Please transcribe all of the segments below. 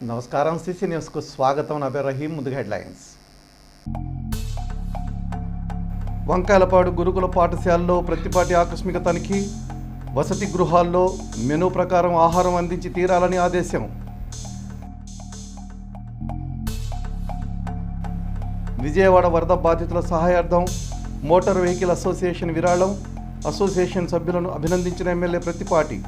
నమస్కారం. సిసి న్యూస్కు స్వాగతం. నా పేరు రహీం. ముందుగా హెడ్లైన్స్. వంకాయలపాడు గురుకుల పాఠశాలలో ప్రతిపాటి ఆకస్మిక తనిఖీ. వసతి గృహాల్లో మెనూ ప్రకారం ఆహారం అందించి తీరాలని ఆదేశం. విజయవాడ వరద బాధితుల సహాయార్థం మోటార్ వెహికల్ అసోసియేషన్ విరాళం. అసోసియేషన్ సభ్యులను అభినందించిన ఎమ్మెల్యే ప్రతిపాటి.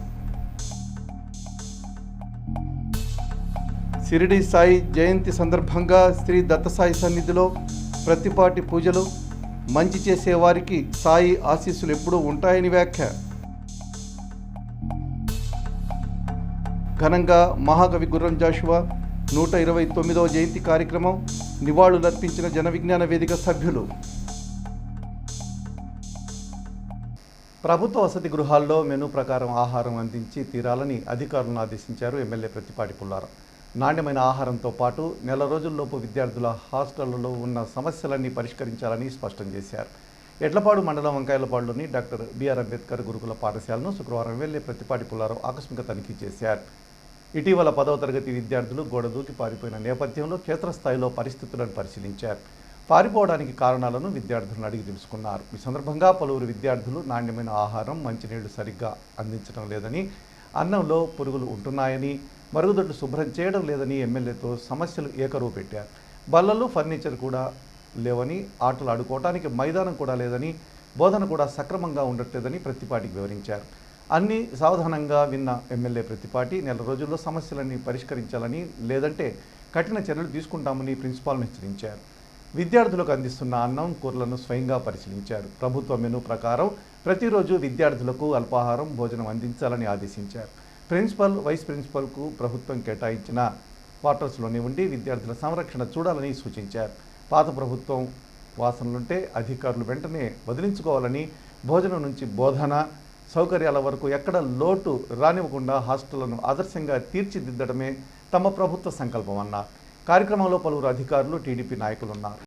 షిరిడి సాయి జయంతి సందర్భంగా శ్రీ దత్తసాయి సన్నిధిలో ప్రతిపాటి పూజలు. మంచి చేసే వారికి సాయి ఆశీస్సులు ఎప్పుడూ ఉంటాయని వ్యాఖ్య. ఘనంగా మహాకవి గుర్రం జాషువా 129వ జయంతి కార్యక్రమం. నివాళులర్పించిన జన విజ్ఞాన వేదిక సభ్యులు. ప్రభుత్వ వసతి గృహాల్లో మెనూ ప్రకారం ఆహారం అందించి తీరాలని అధికారులను ఆదేశించారు ఎమ్మెల్యే ప్రతిపాటి పుల్లారావు. నాణ్యమైన ఆహారంతో పాటు నెల రోజుల్లోపు విద్యార్థుల హాస్టళ్లలో ఉన్న సమస్యలన్నీ పరిష్కరించాలని స్పష్టం చేశారు. ఎడ్లపాడు మండలం వంకాయలపాడులోని డాక్టర్ బిఆర్ అంబేద్కర్ గురుకుల పాఠశాలను శుక్రవారం ఎమ్మెల్యే ప్రతిపాటి పుల్లారావు ఆకస్మిక తనిఖీ చేశారు. ఇటీవల 10వ తరగతి విద్యార్థులు గోడ దూకి పారిపోయిన నేపథ్యంలో క్షేత్రస్థాయిలో పరిస్థితులను పరిశీలించారు. పారిపోవడానికి కారణాలను విద్యార్థులను అడిగి తెలుసుకున్నారు. ఈ సందర్భంగా పలువురు విద్యార్థులు నాణ్యమైన ఆహారం, మంచినీళ్లు సరిగ్గా అందించడం లేదని, అన్నంలో పురుగులు ఉంటున్నాయని, మరుగుదొడ్లు శుభ్రం చేయడం లేదని ఎమ్మెల్యేతో సమస్యలు ఏకరువు పెట్టారు. బల్లలు, ఫర్నిచర్ కూడా లేవని, ఆటలు ఆడుకోవడానికి మైదానం కూడా లేదని, బోధన కూడా సక్రమంగా ఉండట్లేదని ప్రతిపాటికి వివరించారు. అన్నీ సావధానంగా విన్న ఎమ్మెల్యే ప్రతిపాటి నెల రోజుల్లో సమస్యలన్నీ పరిష్కరించాలని, లేదంటే కఠిన చర్యలు తీసుకుంటామని ప్రిన్సిపాల్ను హెచ్చరించారు. విద్యార్థులకు అందిస్తున్న అన్నం, కూరలను స్వయంగా పరిశీలించారు. ప్రభుత్వ మెనూ ప్రకారం ప్రతిరోజు విద్యార్థులకు అల్పాహారం, భోజనం అందించాలని ఆదేశించారు. ప్రిన్సిపల్, వైస్ ప్రిన్సిపల్కు ప్రభుత్వం కేటాయించిన క్వార్టర్స్లోనే ఉండి విద్యార్థుల సంరక్షణ చూడాలని సూచించారు. పాత ప్రభుత్వం వాసనలుంటే అధికారులు వెంటనే వదిలించుకోవాలని, భోజనం నుంచి బోధన సౌకర్యాల వరకు ఎక్కడ లోటు రానివ్వకుండా హాస్టళ్లను ఆదర్శంగా తీర్చిదిద్దడమే తమ ప్రభుత్వ సంకల్పం అన్నారు. కార్యక్రమంలో పలువురు అధికారులు, టీడీపీ నాయకులు ఉన్నారు.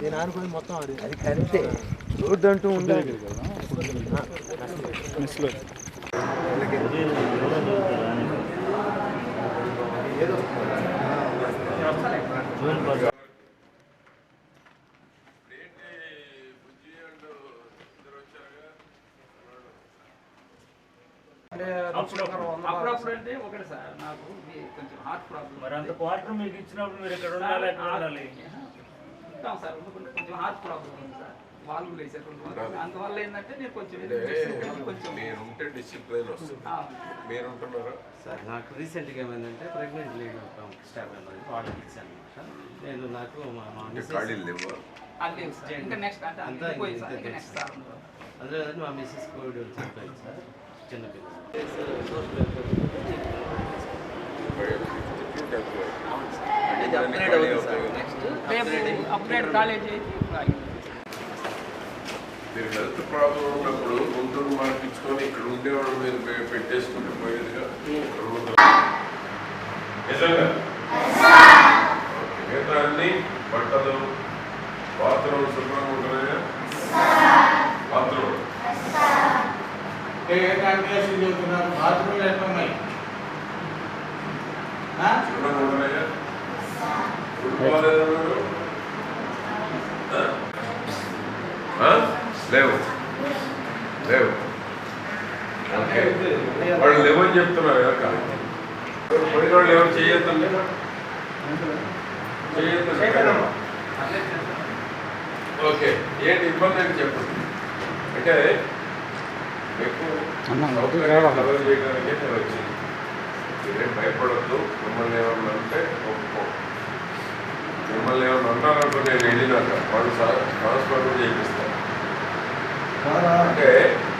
నేను అనుకుని మొత్తం అది కరెక్టే. రోడ్డు అంటూ ఉండాలి. అప్పుడప్పుడు అంటే ఒకటి సార్, నాకు కొంచెం హార్ట్ ప్రాబ్లం. మరి అంత క్వార్టర్ మీకు ఇచ్చినప్పుడు మీరు ఇక్కడ ఉండాలి, ఎక్కడ ఉండాలి? ఉంటాం సార్, కొంచెం హార్ట్ ప్రాబ్లం ఉంది సార్. వాళ్ళు వేసారు అందువల్ల ఏంటంటే నేను కొంచెం మీరుంటే డిసిప్లైన్ వస్తుంది. మీరు ఉంటున్నారా సార్? నాకు రీసెంట్గా ఏమైందంటే ప్రెగ్నెంట్ లేడీ స్టాఫ్ అన్నది ఆర్డర్ ఇచ్చాను అనమాట. నేను నాకు ఖాళీలు లేవు. ఇంకా నెక్స్ట్ అంటే అందులో మా మిస్సెస్ కోవిడ్ చెప్పాను సార్. చిన్నపిల్లలు అప్గ్రేడ్ కాలేజీ. మీరు హెల్త్ ప్రాబ్లం ఉన్నప్పుడు గుంటూరు మార్పించుకొని ఇక్కడ ఉండేవాళ్ళు మీరు పెట్టేసుకుంటే పోయేదిగా. నిజంగా మిగతా అన్ని బట్టలు, బాత్రూమ్ శుభ్రంగా ఉంటున్నాయా? బాత్రూమ్ శుభ్రంగా ఉంటున్నాయా? ఫుట్బాల్ లేవు లేవు. ఓకే, వాళ్ళు లేవని చెప్తున్నారు కదా. పోయిన వాళ్ళు ఎవరు చేయొద్దండి, చేయొద్దండి. ఓకే, ఏంటి ఇబ్బంది అని చెప్పండి. అంటే మీకు కలవ చేయడానికే నేను వచ్చింది. మీరేం భయపడద్దు. మిమ్మల్ని ఏమన్నా అంటే ఒప్పుకో. మిమ్మల్ని ఏమన్నా అన్నారంటూ నేను వెళ్ళినాక వాళ్ళు ట్రాన్స్ఫర్ చేయిస్తాను. అంటే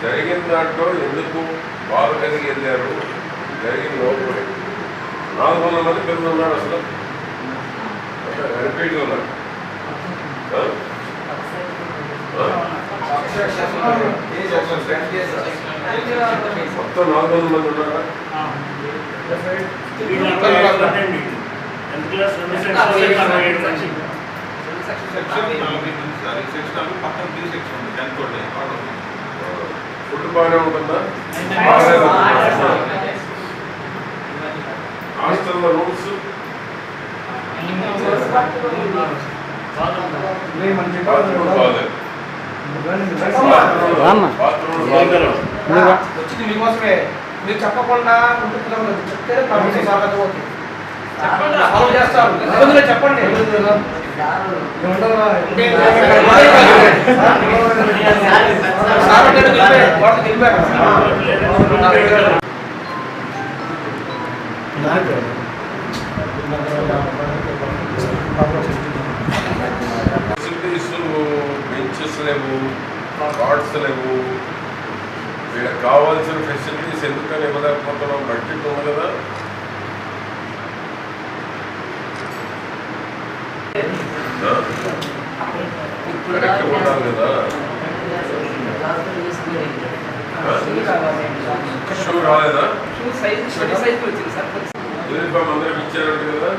జరిగిన దాంట్లో ఎందుకు బాగా కలిగి వెళ్ళారు, జరిగిన లోపలే 400 మంది పిల్లలు ఉన్నారు. అసలు రిపీట్గా ఉన్నారు. మొత్తం 400 మంది ఉన్నారా? ఫుడ్ బాగానే ఉంటుందా? బాగాలేదు. హాస్టల్లో రూమ్స్ వచ్చింది మీకోసమే. మీరు చెప్పకుండా చెప్తే చెప్పండి, చేస్తారు. ఇబ్బందులు చెప్పండి. ఫెసిలిటీస్ బెంచెస్ లేవు, కార్డ్స్ లేవు. వీళ్ళకి కావాల్సిన ఫెసిలిటీస్ ఎందుకని ఇవ్వలేకపోతున్నాం? బడ్జెట్ ఉంది కదా. కరెక్ట్ ఉండాలి కదా. షూ రాలేదా? యూనిఫామ్ అందరికి ఇచ్చారంట కదా.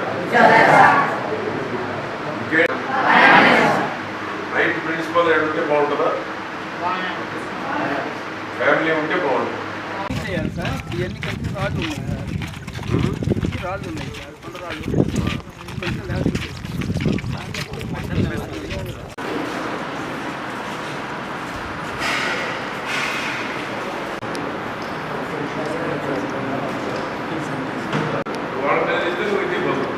నైట్ ప్రిన్సిపల్ ఉంటే బాగుంటుందా? ఫ్యామిలీ ఉంటే బాగుంటుంది. సార్ ఇవన్నీ కలిసి రాళ్ళు ఉన్నాయి, రాళ్ళు ఉన్నాయి సార్, కొండ రాళ్ళు కొంచెం వాళ్ళ మీద ఇస్తే నువ్వు ఇంటికి పోతావు.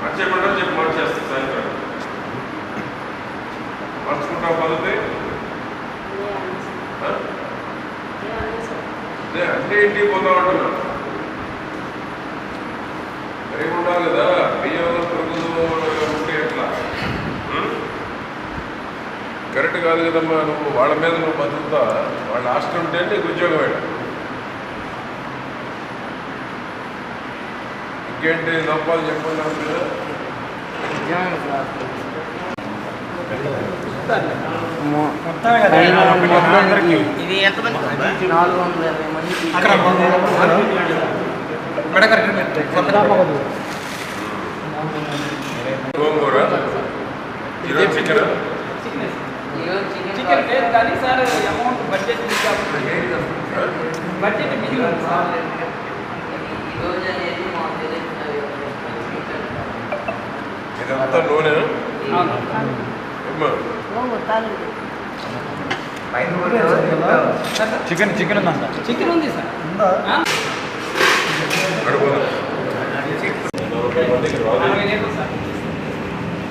మార్చేయమంటే చెప్పి మార్చేస్తా. సాయంత్రం మార్చుకుంటావు పదితే అంటే ఇంటికి పోతావు అంటున్నా. రేపు ఉండాలి కదా. బియ్యం పురుగులు ఉంటే ఎట్లా? కరెక్ట్ కాదు కదమ్మా. నువ్వు వాళ్ళ మీద నువ్వు బతుకుతా. వాళ్ళ హాస్టల్ ఉంటే నీకు ఉద్యోగం వేయడం. ఇంకేంటి లోపాలు చెప్పుకున్నాను కదా. ఇది ఎంతమంది? 420 మంది. గోంగూర ఈరోజు చికెన్ లేదు కానీ సార్ అమౌంట్ బడ్జెట్ బడ్జెట్ మిగిలిన సార్. ఇదంతా నూనె. చికెన్ ఉందంట. చికెన్ ఉంది సార్. గడపదు 60 లీటర్లు సార్.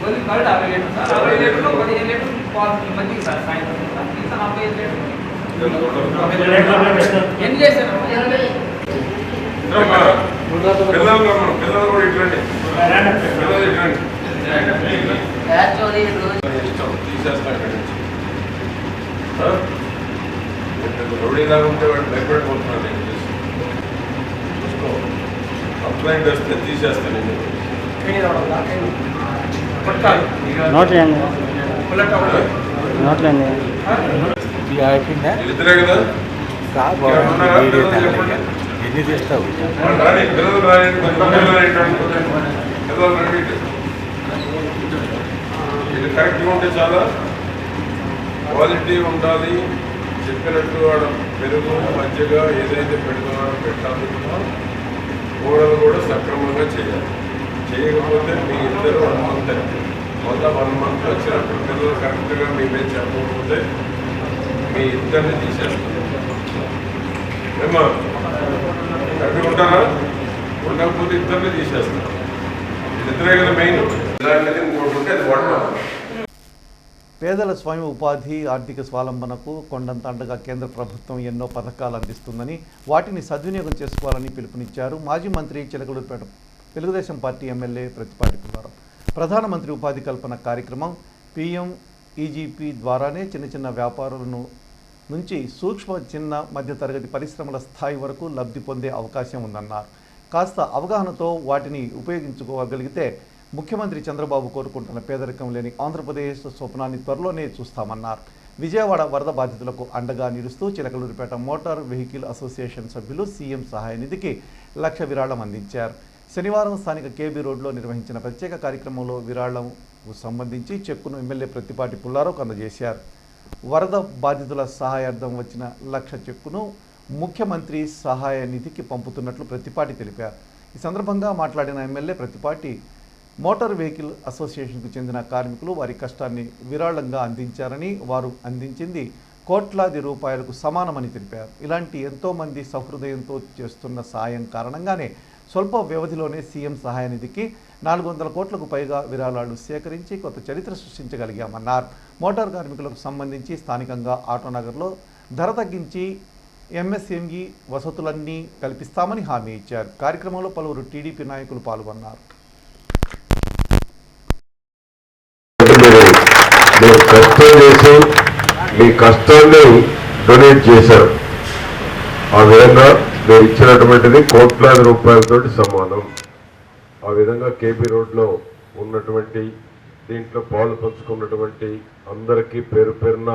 ఓన్లీ కర్డ్ 60 లీటర్లు సార్. 60 లీటర్లు 15 లీటర్లు మంచిది సార్. సాయంత్రం సార్ మిగతా 45 లీటర్లు. ఎన్ని చేశారు? పిల్లలు కూడా ఇట్లాంటి పిల్లలు ఇట్లాంటి ఇష్టం తీసేస్తాం ఇక్కడి నుంచి. రౌడీలాగా ఉంటే వాడు భయపడిపోతున్నాడు. నేను చూసుకో, కంప్లైంట్ వస్తే తీసేస్తాను నేను. ఇద్దరే కదా. ఎన్ని చేస్తావు? పిల్లలు రాయండి, పిల్లలు రాయండి. ఇది కరెక్ట్గా ఉంటే చాలా క్వాలిటీ ఉండాలి. చెప్పినట్టు వాడ పెరుగు మధ్యగా ఏదైతే పెడుతున్నాడో పెట్టాలి. కూరలు కూడా సక్రమంగా చేయాలి. చేయకపోతే మీ ఇద్దరు 1 మంత్ మళ్ళీ 1 మంత్ వచ్చినప్పుడు పిల్లలు కరెక్ట్గా మీ మీద చెప్పకపోతే మీ ఇద్దరిని తీసేస్తారు. ఏమా కరెక్ట్గా ఉంటారా? ఉండకపోతే ఇద్దరిని తీసేస్తారు. ఇద్దరే కదా మెయిన్. ఇలాంటిది ఇంకోటి ఉంటే అది వాడడం. పేదల స్వయం ఉపాధి ఆర్థిక స్వావలంబనకు కొండంత అండగా కేంద్ర ప్రభుత్వం ఎన్నో పథకాలు అందిస్తుందని వాటిని సద్వినియోగం చేసుకోవాలని పిలుపునిచ్చారు మాజీ మంత్రి చిలకలూరిపేట తెలుగుదేశం పార్టీ ఎమ్మెల్యే ప్రతిపాటి పుల్లారావు. ప్రధానమంత్రి ఉపాధి కల్పన కార్యక్రమం PMEGP ద్వారానే చిన్న వ్యాపారులను నుంచి సూక్ష్మ చిన్న మధ్యతరగతి పరిశ్రమల స్థాయి వరకు లబ్ధి పొందే అవకాశం ఉందన్నారు. కాస్త అవగాహనతో వాటిని ఉపయోగించుకోగలిగితే ముఖ్యమంత్రి చంద్రబాబు కోరుకుంటున్న పేదరికం లేని ఆంధ్రప్రదేశ్ స్వప్నాన్ని త్వరలోనే చూస్తామన్నారు. విజయవాడ వరద బాధితులకు అండగా నిలుస్తూ చిలకలూరిపేట మోటార్ వెహికల్ అసోసియేషన్ సభ్యులు సీఎం సహాయ నిధికి 1 లక్ష విరాళం అందించారు. శనివారం స్థానిక KB రోడ్లో నిర్వహించిన ప్రత్యేక కార్యక్రమంలో విరాళంకు సంబంధించి చెక్కును ఎమ్మెల్యే ప్రతిపాటి పుల్లారావుకు అందజేశారు. వరద బాధితుల సహాయార్థం వచ్చిన 1,00,000 చెక్కును ముఖ్యమంత్రి సహాయ నిధికి పంపుతున్నట్లు ప్రతిపాటి తెలిపారు. ఈ సందర్భంగా మాట్లాడిన ఎమ్మెల్యే ప్రతిపాటి మోటార్ వెహికల్ అసోసియేషన్కు చెందిన కార్మికులు వారి కష్టాన్ని విరాళంగా అందించారని, వారు అందించింది కోట్లాది రూపాయలకు సమానమని తెలిపారు. ఇలాంటి ఎంతోమంది సహృదయంతో చేస్తున్న సాయం కారణంగానే స్వల్ప వ్యవధిలోనే సీఎం సహాయ నిధికి 400 కోట్లకు పైగా విరాళాలు సేకరించి కొత్త చరిత్ర సృష్టించగలిగామన్నారు. మోటార్ కార్మికులకు సంబంధించి స్థానికంగా ఆటోనగర్లో ధర తగ్గించి ఎంఎస్ఎంఈ వసతులన్నీ కల్పిస్తామని హామీ ఇచ్చారు. కార్యక్రమంలో పలువురు టీడీపీ నాయకులు పాల్గొన్నారు. మీ కష్టాన్ని డొనేట్ చేశారు. ఆ విధంగా మీరు ఇచ్చినటువంటిది కోట్లాది రూపాయలతో సమానం. ఆ విధంగా కేబీ రోడ్లో ఉన్నటువంటి దీంట్లో పాలు పంచుకున్నటువంటి అందరికీ పేరు పేరున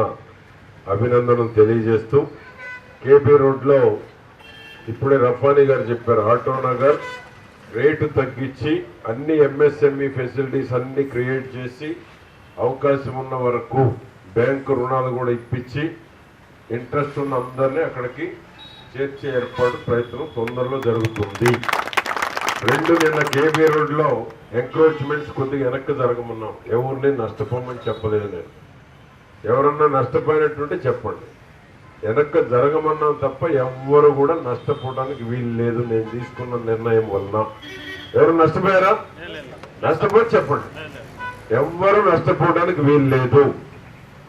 అభినందనలు తెలియజేస్తూ, కేబీ రోడ్లో ఇప్పుడే రఫానీ గారు చెప్పారు, ఆటో నగర్ రేటు తగ్గించి అన్ని ఎంఎస్ఎంఈ ఫెసిలిటీస్ అన్ని క్రియేట్ చేసి అవకాశం ఉన్న వరకు బ్యాంకు రుణాలు కూడా ఇప్పించి ఇంట్రెస్ట్ ఉన్న అందరినీ అక్కడికి చేర్చే ఏర్పాటు ప్రయత్నం తొందరలో జరుగుతుంది. నిన్న కేబీ రోడ్లో ఎంక్రోచ్మెంట్స్ కొద్దిగా వెనక్కి జరగమన్నాం. ఎవరిని నష్టపోమని చెప్పలేదు నేను. ఎవరన్నా నష్టపోయినట్టుంటే చెప్పండి. వెనక్కి జరగమన్నాం తప్ప ఎవ్వరు కూడా నష్టపోవడానికి వీలు లేదు. నేను తీసుకున్న నిర్ణయం వలన ఎవరు నష్టపోయారా? నష్టపోయి చెప్పండి. ఎవ్వరు నష్టపోవడానికి వీలు లేదు.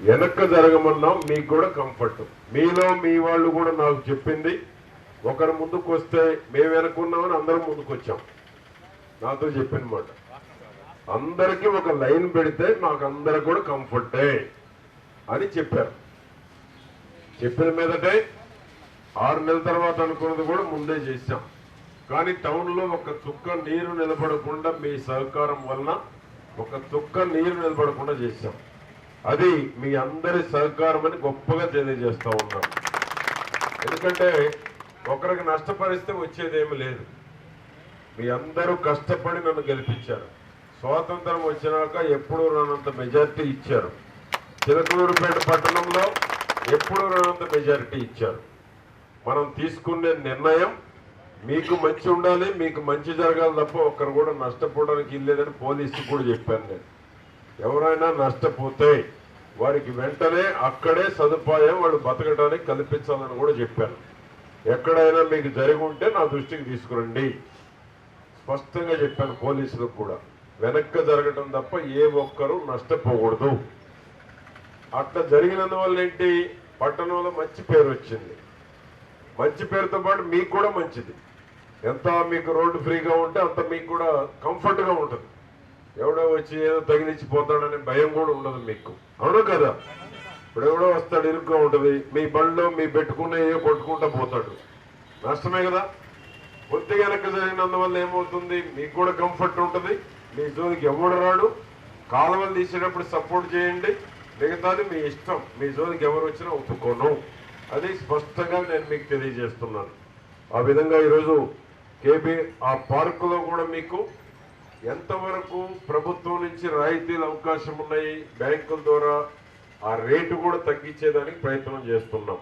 వెనక్కి జరగమన్నాం. మీకు కూడా కంఫర్ట్. మీలో మీ వాళ్ళు కూడా నాకు చెప్పింది, ఒకరు ముందుకు వస్తే మేము వెనక్కున్నామని అందరం ముందుకు వచ్చాం. నాతో చెప్పిన మాట, అందరికీ ఒక లైన్ పెడితే మాకు అందరికి కూడా కంఫర్టే అని చెప్పారు. చెప్పిన మీదటే 6 నెలల తర్వాత అనుకున్నది కూడా ముందే చేశాం. కానీ టౌన్లో ఒక చుక్క నీరు నిలబడకుండా మీ సహకారం వలన ఒక చుక్క నీరు నిలబడకుండా చేశాం. అది మీ అందరి సహకారం అని గొప్పగా తెలియజేస్తా ఉన్నాం. ఎందుకంటే ఒకరికి నష్టపరిస్తే వచ్చేదేమీ లేదు. మీ అందరూ కష్టపడి నన్ను గెలిపించారు. స్వాతంత్రం వచ్చినాక ఎప్పుడూ రానంత మెజారిటీ ఇచ్చారు. చిలకలూరుపేట పట్టణంలో ఎప్పుడూ రానంత మెజారిటీ ఇచ్చారు. మనం తీసుకునే నిర్ణయం మీకు మంచి ఉండాలి, మీకు మంచి జరగాలి తప్ప ఒక్కరు కూడా నష్టపోవడానికి ఇల్లేదని పోలీసుకు కూడా చెప్పాను నేను. ఎవరైనా నష్టపోతే వారికి వెంటనే అక్కడే సదుపాయం వాళ్ళు బతకడానికి కల్పించాలని కూడా చెప్పాను. ఎక్కడైనా మీకు జరిగి ఉంటే నా దృష్టికి తీసుకురండి స్పష్టంగా చెప్పాను. పోలీసులకు కూడా వెనక్కి జరగటం తప్ప ఏ ఒక్కరూ నష్టపోకూడదు. అట్లా జరిగినందువల్ల ఏంటి, పట్టణంలో మంచి పేరు వచ్చింది. మంచి పేరుతో పాటు మీకు కూడా మంచిది. ఎంత మీకు రోడ్డు ఫ్రీగా ఉంటే అంత మీకు కూడా కంఫర్ట్గా ఉంటుంది. ఎవడో వచ్చి ఏదో తగిలించిపోతాడనే భయం కూడా ఉండదు మీకు. అవును కదా? ఇప్పుడు ఎవడో వస్తాడు, ఇరుగ్గా ఉంటుంది. మీ బండిలో మీ పెట్టుకున్న ఏ కొట్టుకుంటా పోతాడు, నష్టమే కదా. కొద్దిగా వెనక్కి జరిగినందువల్ల ఏమవుతుంది, మీకు కూడా కంఫర్ట్ ఉంటుంది. మీ జోలికి ఎవడు రాడు. కాలువలు తీసేటప్పుడు సపోర్ట్ చేయండి, మిగతాది మీ ఇష్టం. మీ జోలికి ఎవరు వచ్చినా ఒప్పుకోను. అది స్పష్టంగా నేను మీకు తెలియజేస్తున్నాను. ఆ విధంగా ఈరోజు కేబీ ఆ పార్కులో కూడా మీకు ఎంతవరకు ప్రభుత్వం నుంచి రాయితీలు అవకాశం ఉన్నాయి, బ్యాంకుల ద్వారా ఆ రేటు కూడా తగ్గించేదానికి ప్రయత్నం చేస్తున్నాం.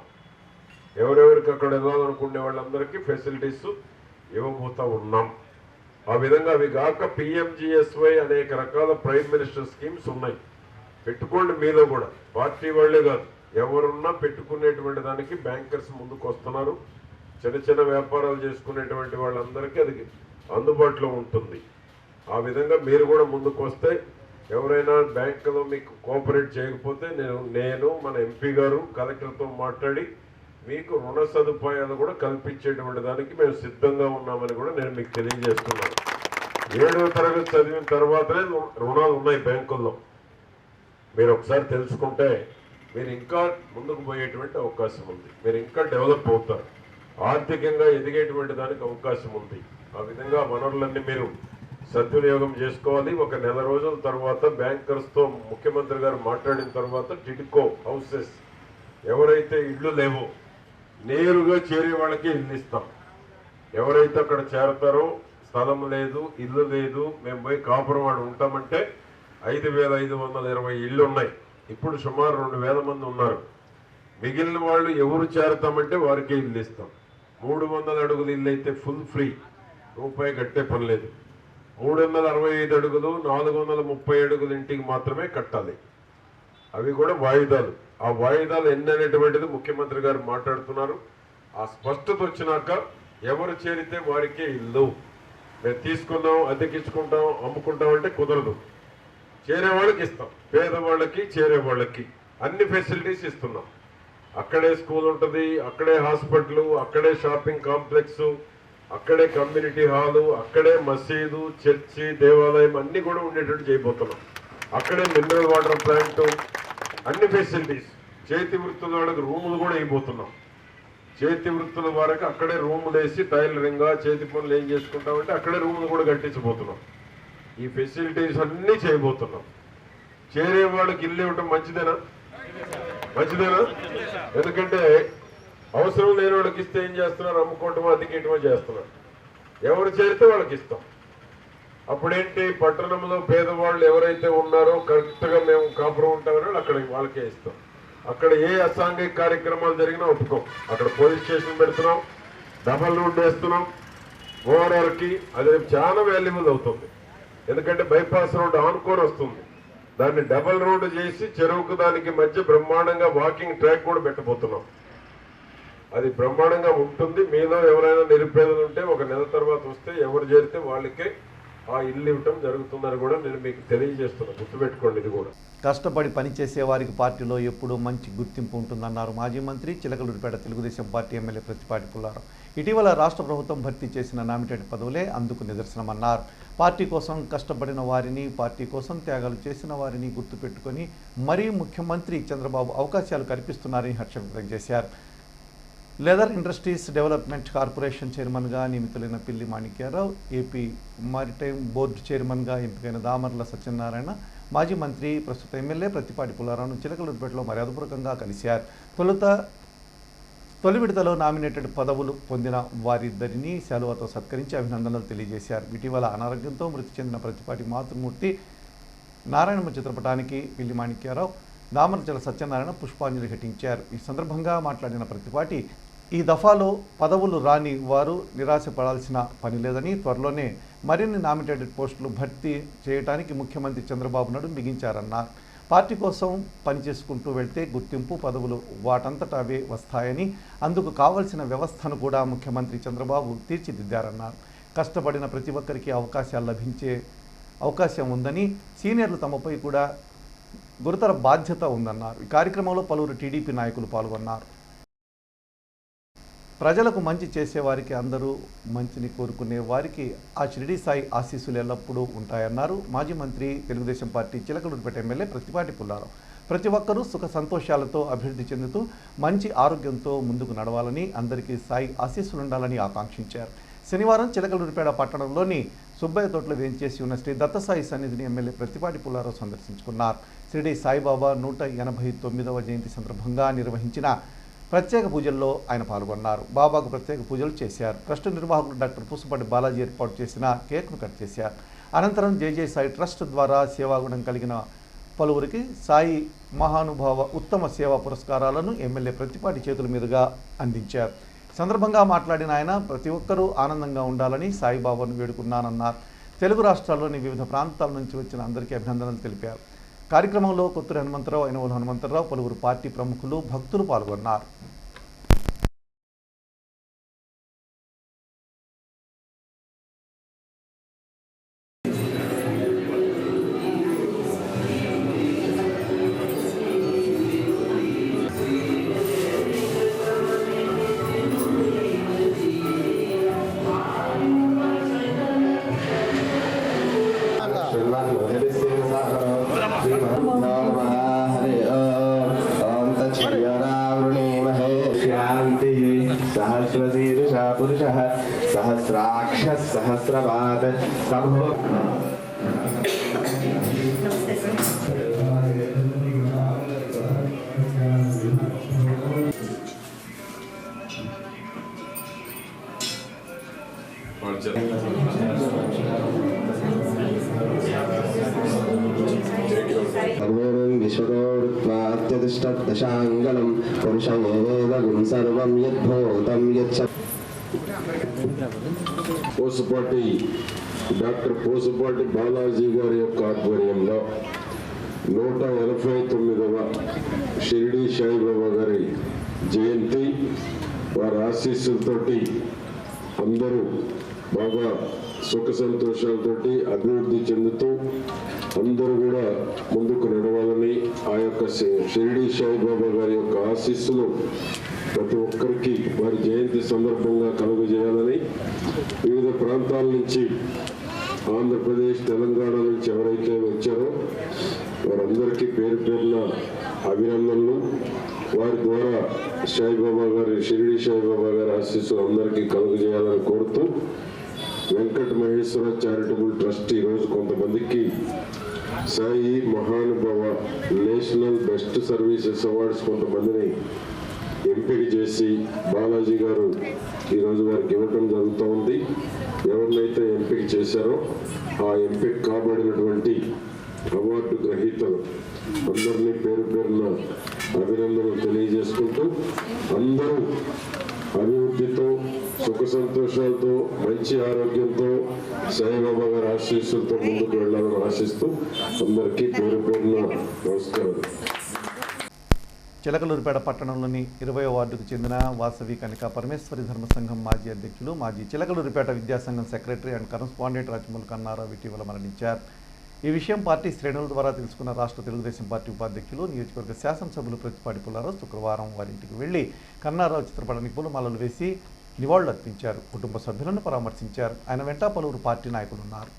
ఎవరెవరికి అక్కడ వెళ్ళాలనుకునే వాళ్ళందరికీ ఫెసిలిటీస్ ఇవ్వబోతా ఉన్నాం. ఆ విధంగా అవి కాక పిఎంజిఎస్వై అనేక రకాల ప్రైమ్ మినిస్టర్ స్కీమ్స్ ఉన్నాయి. పెట్టుకోండి. మీలో కూడా పార్టీ వాళ్లే కాదు, ఎవరున్నా పెట్టుకునేటువంటి దానికి బ్యాంకర్స్ ముందుకు వస్తున్నారు. చిన్న చిన్న వ్యాపారాలు చేసుకునేటువంటి వాళ్ళందరికీ అది అందుబాటులో ఉంటుంది. ఆ విధంగా మీరు కూడా ముందుకు వస్తే, ఎవరైనా బ్యాంకులో మీకు కోఆపరేట్ చేయకపోతే నేను మన ఎంపీ గారు కలెక్టర్తో మాట్లాడి మీకు రుణ సదుపాయాలు కూడా కల్పించేటువంటి దానికి మేము సిద్ధంగా ఉన్నామని కూడా నేను మీకు తెలియజేస్తున్నాను. 7వ తరగతి చదివిన తర్వాతనే రుణాలు ఉన్నాయి బ్యాంకుల్లో. మీరు ఒకసారి తెలుసుకుంటే మీరు ఇంకా ముందుకు పోయేటువంటి అవకాశం ఉంది. మీరు ఇంకా డెవలప్ అవుతారు. ఆర్థికంగా ఎదిగేటువంటి దానికి అవకాశం ఉంది. ఆ విధంగా వనరులన్నీ మీరు సద్వినియోగం చేసుకోవాలి. ఒక నెల రోజుల తర్వాత బ్యాంకర్స్తో ముఖ్యమంత్రి గారు మాట్లాడిన తర్వాత టిడ్కో హౌసెస్ ఎవరైతే ఇళ్ళు లేవో నేరుగా చేరే వాళ్ళకి ఇల్లు ఇస్తాం. ఎవరైతే అక్కడ చేరతారో స్థలం లేదు, ఇల్లు లేదు, మేము పోయి కాపురం వాడు ఉంటామంటే 5,520 ఇళ్ళు ఉన్నాయి. ఇప్పుడు సుమారు 2000 మంది ఉన్నారు. మిగిలిన వాళ్ళు ఎవరు చేరతామంటే వారికే ఇల్లు ఇస్తాం. 300 అడుగుల ఇల్లు అయితే ఫుల్ ఫ్రీ, రూపాయి కట్టే పని లేదు. 365 అడుగులు 430 అడుగుల ఇంటికి మాత్రమే కట్టాలి. అవి కూడా వాయిదాలు. ఆ వాయిదాలు ఎన్ని అనేటువంటిది ముఖ్యమంత్రి గారు మాట్లాడుతున్నారు. ఆ స్పష్టత వచ్చినాక ఎవరు చేరితే వారికే ఇల్లు. మేము తీసుకుందాం, అద్దెకిచ్చుకుంటాం, అమ్ముకుంటాం అంటే కుదరదు. చేరే వాళ్ళకి ఇస్తాం, పేదవాళ్ళకి చేరే వాళ్ళకి అన్ని ఫెసిలిటీస్ ఇస్తున్నాం. అక్కడే స్కూల్ ఉంటుంది, అక్కడే హాస్పిటల్, అక్కడే షాపింగ్ కాంప్లెక్స్, అక్కడే కమ్యూనిటీ హాలు, అక్కడే మసీదు, చర్చి, దేవాలయం అన్ని కూడా ఉండేటట్టు చేయబోతున్నాం. అక్కడే మినరల్ వాటర్ ప్లాంట్, అన్ని ఫెసిలిటీస్. చేతి వృత్తుల వాళ్ళకి రూములు కూడా అయిపోతున్నాం. చేతి వృత్తుల వారికి అక్కడే రూములు వేసి టైలరింగ్, చేతి పనులు ఏం చేసుకుంటామంటే అక్కడే రూములు కూడా కట్టించబోతున్నాం. ఈ ఫెసిలిటీస్ అన్నీ చేయబోతున్నాం. చేరే వాళ్ళకి ఇల్లు ఇవ్వటం మంచిదేనా? ఎందుకంటే అవసరం లేని వాళ్ళకి ఇస్తే ఏం చేస్తున్నారు? అమ్ముకోవటమో అద్దెకేయటమో చేస్తున్నారు. ఎవరు చేరితే వాళ్ళకి ఇస్తాం. అప్పుడేంటి, పట్టణంలో పేదవాళ్ళు ఎవరైతే ఉన్నారో కరెక్ట్గా మేము కాపురం ఉంటామని అక్కడ వాళ్ళకే ఇస్తాం. అక్కడ ఏ అసాంఘిక కార్యక్రమాలు జరిగినా ఒప్పుకోం. అక్కడ పోలీస్ స్టేషన్ పెడుతున్నాం, డబల్ రోడ్ వేస్తున్నాం. ఓఆర్ఆర్కి అది చాలా వాల్యుబుల్ అవుతుంది. ఎందుకంటే బైపాస్ రోడ్ ఆనుకొని వస్తుంది. దాన్ని డబల్ రోడ్ చేసి చెరువుకు దానికి మధ్య బ్రహ్మాండంగా వాకింగ్ ట్రాక్ కూడా పెట్టబోతున్నాం. అది బ్రహ్మాండంగా ఉంటుంది. మీలో ఎవరైనా నిరుపేదలు ఉంటే ఒక నెల తర్వాత వస్తే ఎవరు చేరితే వాళ్ళకే ఆ ఇల్లు ఇవ్వటం జరుగుతుందని కూడా నేను మీకు తెలియజేస్తున్నాను. గుర్తుపెట్టుకోండి. ఇది కూడా కష్టపడి పనిచేసే వారికి పార్టీలో ఎప్పుడూ మంచి గుర్తింపు ఉంటుందన్నారు మాజీ మంత్రి చిలకలూరిపేట తెలుగుదేశం పార్టీ ఎమ్మెల్యే ప్రతిపాటి పుల్లారావు. ఇటీవల రాష్ట్ర ప్రభుత్వం భర్తీ చేసిన నామినేటెడ్ పదవులే అందుకు నిదర్శనమన్నారు. పార్టీ కోసం కష్టపడిన వారిని, పార్టీ కోసం త్యాగాలు చేసిన వారిని గుర్తుపెట్టుకొని మరీ ముఖ్యమంత్రి చంద్రబాబు అవకాశాలు కల్పిస్తున్నారని హర్షం వ్యక్తం చేశారు. లెదర్ ఇండస్ట్రీస్ డెవలప్మెంట్ కార్పొరేషన్ చైర్మన్గా నియమితులైన పిల్లి మాణిక్యారావు, ఏపీ మారిటైమ్ బోర్డు చైర్మన్గా ఎంపికైన దామర్ల సత్యనారాయణ, మాజీ మంత్రి ప్రస్తుత ఎమ్మెల్యే ప్రతిపాటి పుల్లారావును చిలకలూరిపేటలో మర్యాదపూర్వకంగా కలిశారు. తొలి విడతలో నామినేటెడ్ పదవులు పొందిన వారిద్దరినీ శాలువాతో సత్కరించి అభినందనలు తెలియజేశారు. ఇటీవల అనారోగ్యంతో మృతి చెందిన ప్రతిపాటి మాతృమూర్తి నారాయణమ్మ చిత్రపటానికి పిల్లి మాణిక్యారావు, దామర్ల సత్యనారాయణ పుష్పాంజలి ఘటించారు. ఈ సందర్భంగా మాట్లాడిన ప్రతిపాటి, ఈ దఫాలో పదవులు రాని వారు నిరాశపడాల్సిన పని లేదని, త్వరలోనే మరిన్ని నామినేటెడ్ పోస్టులు భర్తీ చేయడానికి ముఖ్యమంత్రి చంద్రబాబు నాయుడు బిగించారన్నారు. పార్టీ కోసం పనిచేసుకుంటూ వెళ్తే గుర్తింపు, పదవులు వాటంతట అవే వస్తాయని, అందుకు కావలసిన వ్యవస్థను కూడా ముఖ్యమంత్రి చంద్రబాబు తీర్చిదిద్దారన్నారు. కష్టపడిన ప్రతి ఒక్కరికి అవకాశాలు లభించే అవకాశం ఉందని, సీనియర్లు తమపై కూడా గురుతర బాధ్యత ఉందన్నారు. ఈ కార్యక్రమంలో పలువురు టీడీపీ నాయకులు పాల్గొన్నారు. ప్రజలకు మంచి చేసేవారికి, అందరూ మంచిని కోరుకునే వారికి ఆ షిరిడి సాయి ఆశీస్సులు ఎల్లప్పుడూ ఉంటాయన్నారు మాజీ మంత్రి తెలుగుదేశం పార్టీ చిలకలూరిపేట ఎమ్మెల్యే ప్రతిపాటి పుల్లారావు. ప్రతి ఒక్కరూ సుఖ సంతోషాలతో అభివృద్ధి చెందుతూ మంచి ఆరోగ్యంతో ముందుకు నడవాలని, అందరికీ సాయి ఆశీస్సులుండాలని ఆకాంక్షించారు. శనివారం చిలకలూరిపేట పట్టణంలోని సుబ్బయ్య తోటలో వేంచేసి ఉన్న శ్రీ దత్తసాయి సన్నిధిని ఎమ్మెల్యే ప్రతిపాటి పుల్లారావు సందర్శించుకున్నారు. షిరిడి సాయిబాబా 189వ జయంతి సందర్భంగా నిర్వహించిన ప్రత్యేక పూజల్లో ఆయన పాల్గొన్నారు. బాబాకు ప్రత్యేక పూజలు చేశారు. ట్రస్ట్ నిర్వాహకులు డాక్టర్ పూసపాటి బాలాజీ ఏర్పాటు చేసిన కేక్ను కట్ చేశారు. అనంతరం జై సాయి ట్రస్ట్ ద్వారా సేవాగుణం కలిగిన పలువురికి సాయి మహానుభావ ఉత్తమ సేవా పురస్కారాలను ఎమ్మెల్యే ప్రతిపాటి చేతుల మీదుగా అందించారు. సందర్భంగా మాట్లాడిన ఆయన, ప్రతి ఒక్కరూ ఆనందంగా ఉండాలని సాయిబాబాను వేడుకున్నానన్నారు. తెలుగు రాష్ట్రాల్లోని వివిధ ప్రాంతాల నుంచి వచ్చిన అందరికీ అభినందనలు తెలిపారు. కార్యక్రమంలో కొత్తూరి హనుమంతరావు, అయినవోలు హనుమంతరావు, పలువురు పార్టీ ప్రముఖులు, భక్తులు పాల్గొన్నారు. सहस्रशीर्षः पुरुषः सहस्राक्षः सहस्रपाद सम्भो सर्वेश्वरोत्वात्यतिष्ठदशाङ्गलं पुरुषमेवेदगुं सर्वं यद्भूतं यच्च పోసుపాటి డాక్టర్ పోసుపాటి బాలాజీ గారి యొక్క ఆధ్వర్యంలో 189వ షిరిడి సాయిబాబా గారి జయంతి వారి ఆశీస్సులతోటి అందరూ బాగా సుఖ సంతోషాలతోటి అభివృద్ధి చెందుతూ అందరూ కూడా ముందుకు నడవాలని ఆ యొక్క షిరిడి సాయిబాబా గారి యొక్క ఆశీస్సులు ప్రతి ఒక్కరికి వారి జయంతి సందర్భంగా కలుగజేయాలని వివిధ ప్రాంతాల నుంచి ఆంధ్రప్రదేశ్ తెలంగాణ నుంచి ఎవరైతే వచ్చారో వారందరికీ పేరు పేరున అభినందనలు. వారి ద్వారా సాయిబాబా గారి షిరిడి సాయిబాబా గారి ఆశీస్సులు అందరికీ కలుగజేయాలని కోరుతూ వెంకట మహేశ్వర చారిటబుల్ ట్రస్ట్ ఈరోజు కొంతమందికి సాయి మహానుభావ నేషనల్ బెస్ట్ సర్వీసెస్ అవార్డ్స్ కొంతమందిని ఎంపిక చేసి బాలాజీ గారు ఈరోజు వారికి ఇవ్వటం జరుగుతూ ఉంది. ఎవరినైతే ఎంపిక చేశారో ఆ ఎంపిక కాబడినటువంటి అవార్డు గ్రహీతలు అందరినీ పేరు పేరున అభినందనలు తెలియజేసుకుంటూ అందరూ అభివృద్ధితో సుఖ సంతోషాలతో మంచి ఆరోగ్యంతో సాయిబాబా గారి ఆశీస్సులతో ముందుకు వెళ్ళాలని ఆశిస్తూ అందరికీ పేరు పేరున నమస్కారం. చిలకలూరిపేట పట్టణంలోని 20వ వార్డుకు చెందిన వాసవి కనికా పరమేశ్వరి ధర్మ సంఘం మాజీ అధ్యక్షులు మాజీ చిలకలూరిపేట విద్యాసంఘం secretary and correspondent Rajamouli Kannarao ఇటీవల మరణించారు. ఈ విషయం పార్టీ శ్రేణుల ద్వారా తెలుసుకున్న రాష్ట్ర తెలుగుదేశం పార్టీ ఉపాధ్యక్షులు నియోజకవర్గ శాసనసభ్యులు ప్రతిపాటి పుల్లారావు శుక్రవారం వారింటికి వెళ్లి కన్నారావు చిత్రపటానికి పూలమాలలు వేసి నివాళులర్పించారు. కుటుంబ సభ్యులను పరామర్శించారు. ఆయన వెంట పలువురు పార్టీ నాయకులు ఉన్నారు.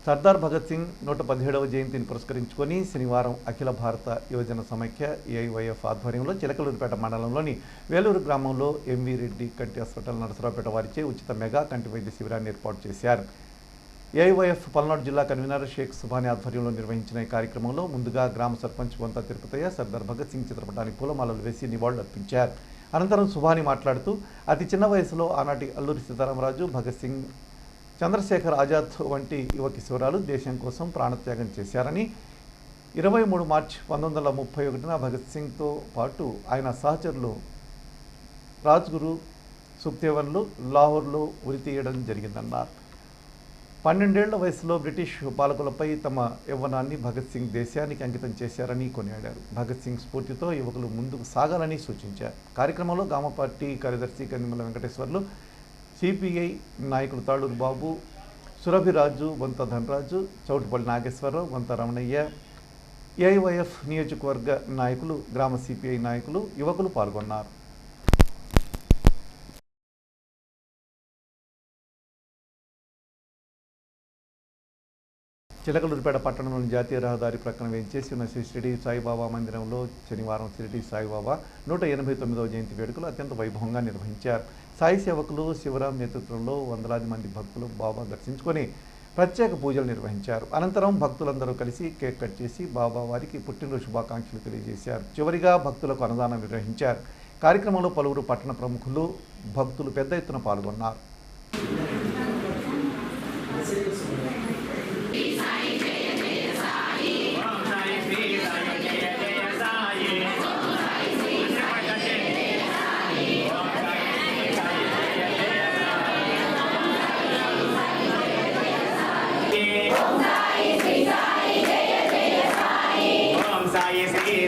సర్దార్ భగత్ సింగ్ 117వ జయంతిని పురస్కరించుకొని శనివారం అఖిల భారత యువజన సమైక్య ఏఐవైఎఫ్ ఆధ్వర్యంలో చిలకలూరిపేట మండలంలోని వేలూరు గ్రామంలో ఎంవి రెడ్డి కంటి హాస్పిటల్ నరసరావుపేట వారిచే ఉచిత మెగా కంటి వైద్య శిబిరాన్ని ఏర్పాటు చేశారు. ఏఐవైఎఫ్ పల్నాడు జిల్లా కన్వీనర్ షేక్ సుబాని ఆధ్వర్యంలో నిర్వహించిన ఈ కార్యక్రమంలో ముందుగా గ్రామ సర్పంచ్ బొంత తిరుపతయ్య సర్దార్ భగత్ సింగ్ చిత్రపటానికి పూలమాలలు వేసి నివాళులర్పించారు. అనంతరం సుబాని మాట్లాడుతూ అతి చిన్న వయసులో ఆనాటి అల్లూరి సీతారామరాజు, భగత్ సింగ్, చంద్రశేఖర్ ఆజాద్ వంటి యువ కిశోరాలు దేశం కోసం ప్రాణత్యాగం చేశారని 23 మార్చి 1931న భగత్ సింగ్తో పాటు ఆయన సహచరులు రాజ్గురు, సుఖ్దేవన్లు లాహోర్లో ఉరితీయడం జరిగిందన్నారు. 12 ఏళ్ల వయసులో బ్రిటిష్ పాలకులపై తమ యవ్వనాన్ని భగత్ సింగ్ దేశానికి అంకితం చేశారని కొనియాడారు. భగత్ సింగ్ స్ఫూర్తితో యువకులు ముందుకు సాగాలని సూచించారు. కార్యక్రమంలో గ్రామ పార్టీ కార్యదర్శి కందిమల వెంకటేశ్వర్లు, సిపిఐ నాయకులు తాళూరు బాబు, సురభిరాజు, బొంత ధనరాజు, చౌటుపల్లి నాగేశ్వరరావు, బొంత రమణయ్య, ఏఐవైఎఫ్ నియోజకవర్గ నాయకులు, గ్రామ సిపిఐ నాయకులు, యువకులు పాల్గొన్నారు. చిలకలూరిపేట పట్టణంలోని జాతీయ రహదారి ప్రక్కన వేయించేసి ఉన్న శ్రీ షిరిడి సాయిబాబా మందిరంలో శనివారం షిరిడి సాయిబాబా 189వ జయంతి వేడుకలు అత్యంత వైభవంగా నిర్వహించారు. సాయి సేవకులు శివరాం నేతృత్వంలో వందలాది మంది భక్తులు బాబా దర్శించుకొని ప్రత్యేక పూజలు నిర్వహించారు. అనంతరం భక్తులందరూ కలిసి కేక్ కట్ చేసి బాబా వారికి పుట్టినరోజు శుభాకాంక్షలు తెలియజేశారు. చివరిగా భక్తులకు అన్నదానం నిర్వహించారు. కార్యక్రమంలో పలువురు పట్టణ ప్రముఖులు, భక్తులు పెద్ద ఎత్తున పాల్గొన్నారు.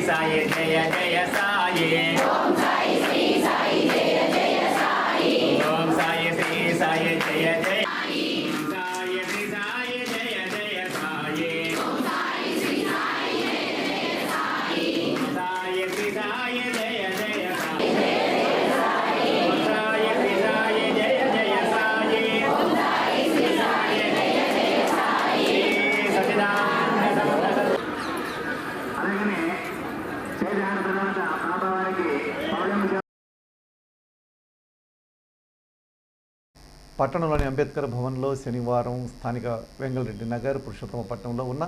Sai Jaya Jaya Sai Om Sai Sri Sai Jaya Jaya Sai Om Sai Sri Sai Jaya Jaya Sai Sai Sri Sai Jaya Jaya Sai Om Sai Sri Sai Jaya Jaya Sai Om Sai Sri Sai Jaya Jaya Sai Om Sai Sri Sai Jaya Jaya Sai Om Sai Sri Sai Jaya Jaya Sai Satchidananda అలాగనే శ్రీరామ తర్వాత బాబావారికి పట్టణంలోని అంబేద్కర్ భవన్లో శనివారం స్థానిక వెంగళరెడ్డి నగర్, పురుషోత్తమపట్నంలో ఉన్న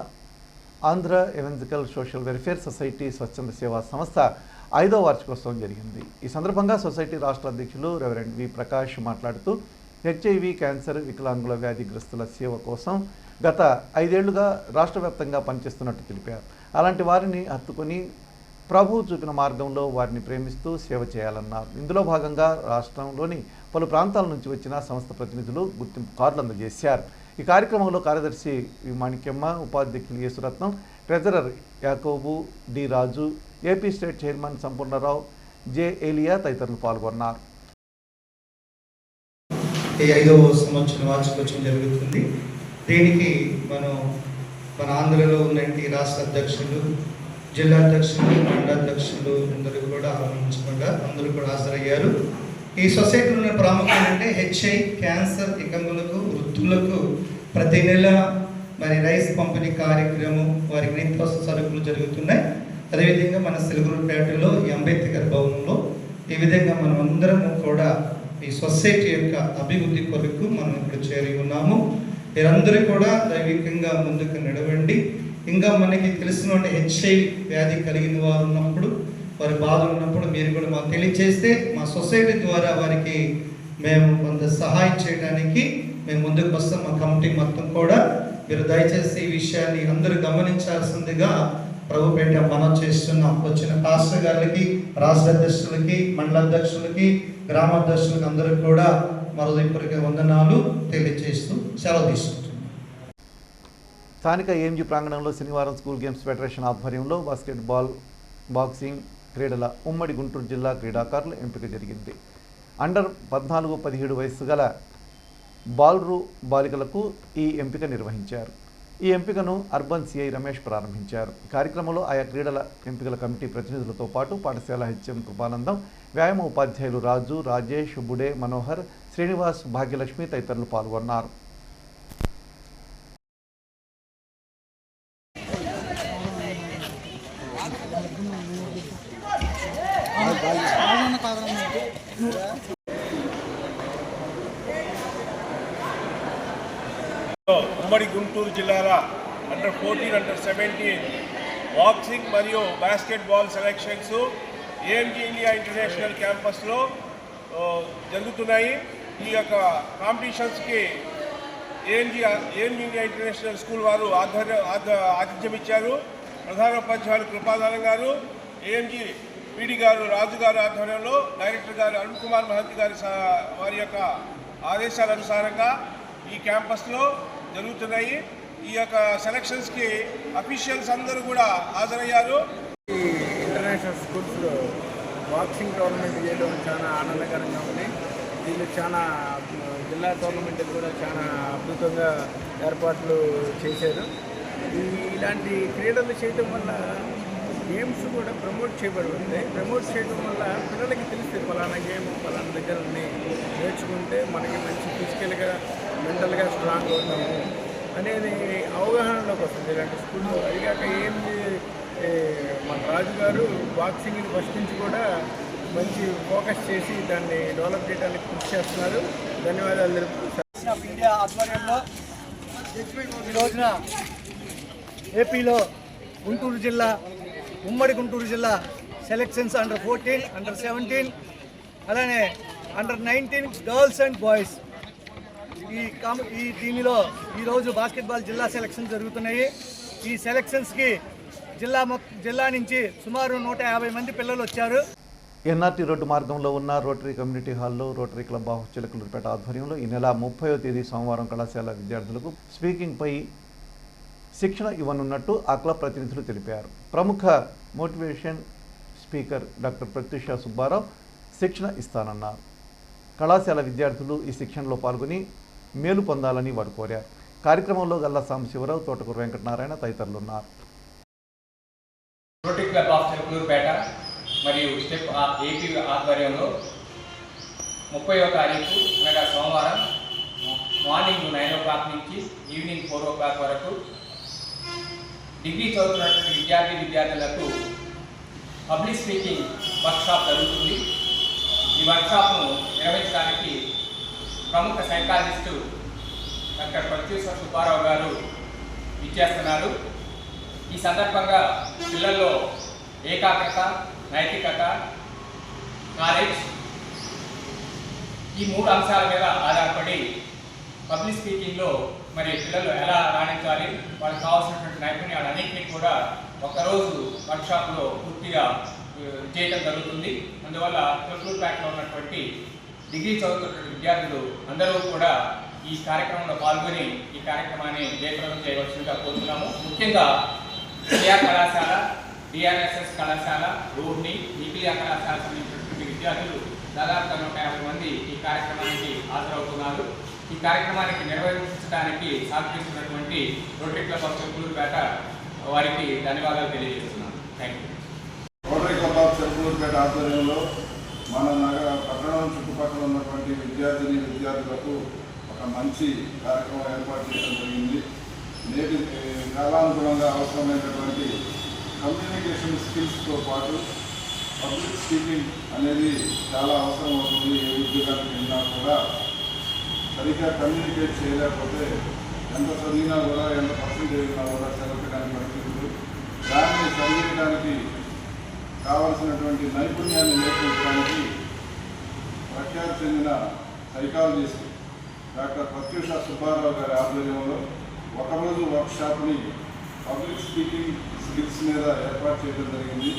Andhra ఎవెంజికల్ social welfare society స్వచ్ఛంద సేవా సంస్థ 5వ వార్షికోత్సవం జరిగింది. ఈ సందర్భంగా సొసైటీ రాష్ట్ర అధ్యక్షులు రెవరెండ్ వి ప్రకాష్ మాట్లాడుతూ హెచ్ఐవి, క్యాన్సర్, వికలాంగుల వ్యాధిగ్రస్తుల సేవ కోసం గత 5 ఏళ్లుగా రాష్ట్ర వ్యాప్తంగా పనిచేస్తున్నట్టు తెలిపారు. అలాంటి వారిని హత్తుకొని ప్రభువు చూపిన మార్గంలో వారిని ప్రేమిస్తూ సేవ చేయాలన్నారు. ఇందులో భాగంగా రాష్ట్రంలోని పలు ప్రాంతాల నుంచి వచ్చిన సంస్థ ప్రతినిధులు గుర్తింపు కార్డులు అందజేశారు. ఈ కార్యక్రమంలో కార్యదర్శి మాణిక్యమ్మ, ఉపాధ్యక్షులు యేసురత్నం, ట్రెజరర్ యాకోబు డి రాజు, ఏపీ స్టేట్ చైర్మన్ సంపూర్ణరావు, జె ఏలియా తదితరులు పాల్గొన్నారు. ఈ 5వ సంవత్సరం వార్షికోత్సవం జరుగుతుంది. దీనికి మన ఆంధ్రలో ఉన్నటువంటి రాష్ట్ర అధ్యక్షులు, జిల్లా అధ్యక్షులు, మండలాధ్యక్షులు అందరూ కూడా అందరూ కూడా హాజరయ్యారు. ఈ సొసైటీలో ఉన్న ప్రాముఖ్యత అంటే హెచ్ఐ, క్యాన్సర్, వికలాంగులకు, వృద్ధులకు ప్రతి నెల రైస్ పంపిణీ కార్యక్రమం, వారికి నిత్యావసర సరుకులు జరుగుతున్నాయి. అదేవిధంగా మన సిలుగురుపేటలో ఈ అంబేద్కర్ భవనంలో ఈ విధంగా మనం అందరము కూడా ఈ సొసైటీ యొక్క అభివృద్ధి కొరకు మనం ఇప్పుడు చేరి ఉన్నాము. మీరందరూ కూడా దైవికంగా ముందుకు నడవండి. ఇంకా మనకి తెలిసిన హెచ్ఐ వ్యాధి కలిగిన వారు ఉన్నప్పుడు, వారి బాధలు ఉన్నప్పుడు మీరు కూడా మాకు తెలియజేస్తే మా సొసైటీ ద్వారా వారికి మేము కొంత సహాయం చేయడానికి మేము ముందుకు వస్తాం. మా కమిటీ మొత్తం కూడా మీరు దయచేసి ఈ విషయాన్ని అందరూ గమనించాల్సిందిగా ప్రభుపేట మనం చేస్తున్నాం. వచ్చిన పాస్టర్ గారికి, రాష్ట్ర అధ్యక్షులకి, మండల అధ్యక్షులకి, గ్రామాధ్యక్షులకి అందరికి కూడా మరోపూర్వక వందనాలు తెలియజేస్తూ సెలవు తీసుకుంటున్నాం. స్థానిక ఏఎంజీ ప్రాంగణంలో శనివారం స్కూల్ గేమ్స్ ఫెడరేషన్ ఆధ్వర్యంలో బాస్కెట్బాల్, బాక్సింగ్ క్రీడల ఉమ్మడి గుంటూరు జిల్లా క్రీడాకారుల ఎంపిక జరిగింది. అండర్ 14-17 వయస్సు గల బాలురు బాలికలకు ఈ ఎంపిక నిర్వహించారు. ఈ ఎంపికను అర్బన్ సిఐ రమేష్ ప్రారంభించారు. ఈ కార్యక్రమంలో ఆయా క్రీడల ఎంపికల కమిటీ ప్రతినిధులతో పాటు పాఠశాల హెచ్ఎం కృపానందం, వ్యాయామ ఉపాధ్యాయులు రాజు, రాజేష్, బుడే, మనోహర్, శ్రీనివాస్, భాగ్యలక్ష్మి తదితరులు పాల్గొన్నారు. ఉమ్మడి గుంటూరు జిల్లాల అండర్ 14, అండర్ 17 బాక్సింగ్ మరియు basketball selections AMG India international క్యాంపస్లో జరుగుతున్నాయి. ఈ యొక్క కాంపిటీషన్స్కి ఏఎంజీ ఇండియా ఇంటర్నేషనల్ స్కూల్ వారు ఆతిథ్యం ఇచ్చారు. ప్రధానోపాధ్యాయులు కృపాదానం గారు, ఏఎంజీ పీడి గారు రాజు గారు ఆధ్వర్యంలో డైరెక్టర్ గారు అరుణ్ కుమార్ మహంతి గారి వారి యొక్క ఆదేశాల అనుసారంగా ఈ క్యాంపస్లో జరుగుతున్నాయి. ఈ యొక్క సెలక్షన్స్కి అఫీషియల్స్ అందరూ కూడా హాజరయ్యారు. ఈ ఇంటర్నేషనల్ స్కూల్స్లో బాక్సింగ్ టోర్నమెంట్ చేయడం చాలా ఆనందకరంగా ఉంది. దీన్ని చాలా జిల్లా టోర్నమెంట్ కూడా చాలా అద్భుతంగా ఏర్పాట్లు చేశారు. ఇలాంటి క్రీడలు చేయడం వల్ల గేమ్స్ కూడా ప్రమోట్ చేయబడుతుంది. ప్రమోట్ చేయడం వల్ల పిల్లలకి తెలుస్తుంది ఫలానా గేమ్ ఫలానా దగ్గర నేర్చుకుంటే మనకి మంచి ఫిజికల్గా, మెంటల్గా స్ట్రాంగ్ అవుతాము అనేది అవగాహనలోకి వస్తుంది ఇలాంటి స్కూల్లో. అదిగాక ఏంటి మన రాజు గారు బాక్సింగ్ని ఫస్ట్ నుంచి కూడా మంచి ఫోకస్ చేసి దాన్ని డెవలప్ చేయడానికి కృషి చేస్తున్నారు. ధన్యవాదాలు తెలుపుతున్నాను. ఇండియా ఆధ్వర్యంలో ఈ రోజున ఏపీలో గుంటూరు జిల్లా, ఉమ్మడి గుంటూరు జిల్లా సెలెక్షన్స్ అండర్ 14, అండర్ 17 అలానే అండర్ 19 గర్ల్స్ అండ్ బాయ్స్ దీనిలో ఈరోజు బాస్కెట్బాల్ జిల్లా సెలక్షన్స్ జరుగుతున్నాయి. ఈ సెలక్షన్స్కి జిల్లా నుంచి సుమారు 150 మంది పిల్లలు వచ్చారు. ఎన్ఆర్టీ రోడ్డు మార్గంలో ఉన్న రోటరీ కమ్యూనిటీ హాల్లో రోటరీ క్లబ్ ఆఫ్ చిలకలూరుపేట ఆధ్వర్యంలో ఈ నెల 30వ తేదీ సోమవారం కళాశాల విద్యార్థులకు స్పీకింగ్పై శిక్షణ ఇవ్వనున్నట్టు ఆ క్లబ్ ప్రతినిధులు తెలిపారు. ప్రముఖ motivation speaker doctor Pratyusha Subbarao శిక్షణ ఇస్తానన్నారు. కళాశాల విద్యార్థులు ఈ శిక్షణలో పాల్గొని మేలు పొందాలని వారు కోరారు. కార్యక్రమంలో గల్లా సాంబశివరావు, తోటకూరు వెంకటనారాయణ తదితరులు ఉన్నారు. రోటరీ క్లబ్ ఆఫ్ చిలకలూరుపేట మరియు స్టెప్ ఏపీ ఆధ్వర్యంలో 30వ తారీఖు అనగా సోమవారం మార్నింగ్ 9 o'clock నుంచి ఈవినింగ్ 4 o'clock వరకు డిగ్రీ చదువుతున్నటువంటి విద్యార్థులకు పబ్లిక్ స్పీకింగ్ వర్క్షాప్ జరుగుతుంది. ఈ వర్క్షాప్ను నిర్వహించడానికి ప్రముఖ సైకాలజిస్టు డాక్టర్ ప్రత్యూష సుబ్బారావు గారు ఇచ్చేస్తున్నారు. ఈ సందర్భంగా పిల్లల్లో ఏకాగ్రత, నైతికత, నాలెడ్జ్ ఈ 3 అంశాల మీద ఆధారపడి పబ్లిక్ స్పీకింగ్లో మరి పిల్లలు ఎలా రాణించాలి, వాళ్ళకి కావాల్సినటువంటి నైపుణ్యాలన్నింటినీ కూడా ఒకరోజు వర్క్షాప్లో పూర్తిగా చేయడం జరుగుతుంది. అందువల్ల తొలూరుపేటలో ఉన్నటువంటి డిగ్రీ చదువుతున్నటువంటి విద్యార్థులు అందరూ కూడా ఈ కార్యక్రమంలో పాల్గొని ఈ కార్యక్రమాన్ని జయప్రదం చేయవలసిందిగా కోరుతున్నాము. ముఖ్యంగా డిఆర్ కళాశాల, డిఆర్ఎస్ఎస్ కళాశాల, రోడ్ని, ఈపీఆర్ కళాశాల సంబంధించినటువంటి విద్యార్థులు దాదాపుగా 150 మంది ఈ కార్యక్రమానికి హాజరవుతున్నారు. ఈ కార్యక్రమానికి నిర్వహించడానికి సహకరిస్తున్నటువంటి రోటరీ క్లబ్ ఆఫ్ చెరుకులూరుపేట వారికి ధన్యవాదాలు తెలియజేస్తున్నాను. Thank you. Rotary club of Cherukulurupet ఆధ్వర్యంలో మన పట్టణం చుట్టుపక్కల ఉన్నటువంటి విద్యార్థులకు ఒక మంచి కార్యక్రమం ఏర్పాటు చేయడం జరిగింది. నేటి కాలానుగుణంగా అవసరమైనటువంటి కమ్యూనికేషన్ స్కిల్స్తో పాటు పబ్లిక్ స్పీకింగ్ అనేది చాలా అవసరం అవుతుంది. ఏ ఉద్యోగానికి వెళ్ళినా కూడా సరిగ్గా కమ్యూనికేట్ చేయలేకపోతే ఎంత చదివినా కూడా, ఎంత పర్సెంటేజ్ ఉన్నా కూడా చదవడానికి పరిస్థితులు. దాన్ని చదివించడానికి కావలసినటువంటి నైపుణ్యాన్ని నేర్పించడానికి ప్రఖ్యాతి చెందిన సైకాలజిస్ట్ డాక్టర్ ప్రత్యూష సుబ్బారావు గారి ఆధ్వర్యంలో ఒకరోజు వర్క్షాప్ని పబ్లిక్ స్పీకింగ్ స్కిల్స్ మీద ఏర్పాటు చేయడం జరిగింది.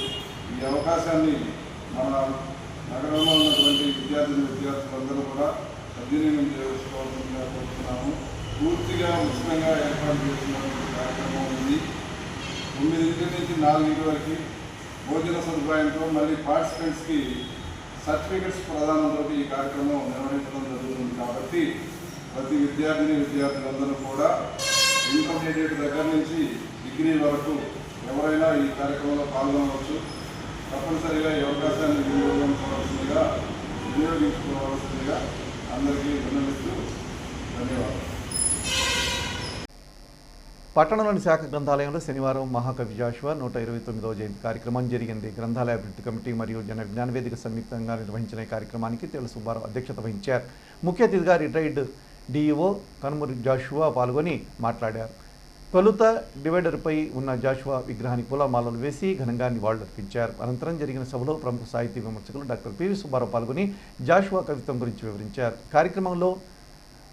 ఈ అవకాశాన్ని మన నగరంలో ఉన్నటువంటి విద్యార్థులందరూ కూడా సద్వినియోగం చేసుకోవాల్సిందిగా కోరుతున్నాము. పూర్తిగా ఉచితంగా ఏర్పాటు చేసినటువంటి కార్యక్రమం ఉంది. 9 నుంచి 4 వరకు భోజన సదుపాయంతో మళ్ళీ పార్టిసిపెంట్స్కి సర్టిఫికెట్స్ ప్రదానంతో ఈ కార్యక్రమం నిర్వహించడం జరుగుతుంది. కాబట్టి ప్రతి విద్యార్థులందరూ కూడా ఇంటర్మీడియట్ దగ్గర నుంచి డిగ్రీ వరకు ఎవరైనా ఈ కార్యక్రమంలో పాల్గొనవచ్చు. తప్పనిసరిగా ఈ అవకాశాన్ని వినియోగించుకోవాల్సిందిగా అందరికీ విన్నవిస్తూ ధన్యవాదాలు. పట్టణంలోని శాఖ గ్రంథాలయంలో శనివారం మహాకవి జాషువా 129వ జయంతి కార్యక్రమం జరిగింది. గ్రంథాలయ అభివృద్ధి కమిటీ మరియు జన విజ్ఞాన వేదిక సంయుక్తంగా నిర్వహించిన ఈ కార్యక్రమానికి తెలు సుబ్బారావు అధ్యక్షత వహించారు. ముఖ్య అతిథిగా రిటైర్డ్ డిఈఓ కనుమూరి జాషువా పాల్గొని మాట్లాడారు. తొలుత డివైడర్పై ఉన్న జాషువా విగ్రహానికి పూలమాలలు వేసి ఘనంగా నివాళులర్పించారు. అనంతరం జరిగిన సభలో ప్రముఖ సాహితీ విమర్శకులు డాక్టర్ పివి సుబ్బారావు పాల్గొని జాషువా కవిత్వం గురించి వివరించారు. కార్యక్రమంలో